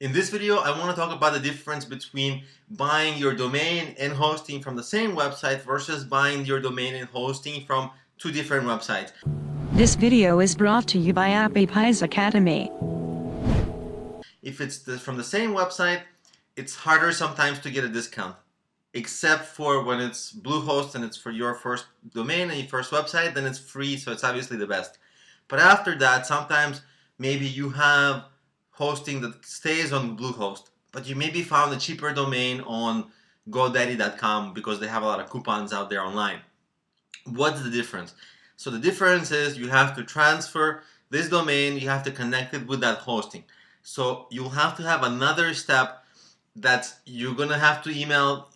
In this video, I want to talk about the difference between buying your domain and hosting from the same website versus buying your domain and hosting from two different websites. This video is brought to you by Appy Pie Academy. If it's from the same website, it's harder sometimes to get a discount, except for when it's Bluehost and it's for your first domain and your first website, then it's free, so it's obviously the best. But after that, sometimes maybe you have hosting that stays on Bluehost, but you maybe found a cheaper domain on GoDaddy.com because they have a lot of coupons out there online. What's the difference? So the difference is you have to transfer this domain, you have to connect it with that hosting. So you'll have to have another step that you're gonna have to email.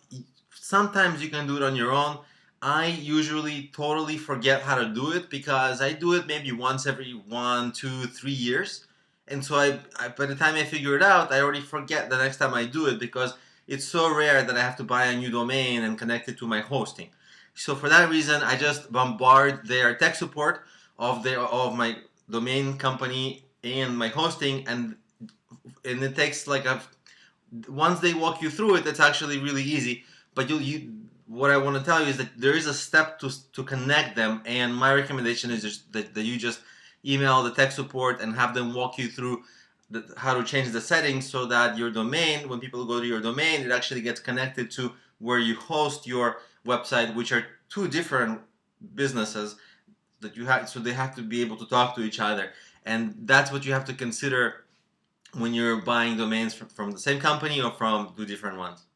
Sometimes you can do it on your own. I usually totally forget how to do it because I do it maybe once every 1, 2, 3 years. And so by the time I figure it out, I already forget the next time I do it because it's so rare that I have to buy a new domain and connect it to my hosting. So for that reason, I just bombard their tech support of my domain company and my hosting, and it takes like once they walk you through it, it's actually really easy. But what I want to tell you is that there is a step to connect them, and my recommendation is just that you just email the tech support and have them walk you through how to change the settings so that your domain, when people go to your domain, it actually gets connected to where you host your website, which are two different businesses that you have, so they have to be able to talk to each other. And that's what you have to consider when you're buying domains from the same company or from two different ones.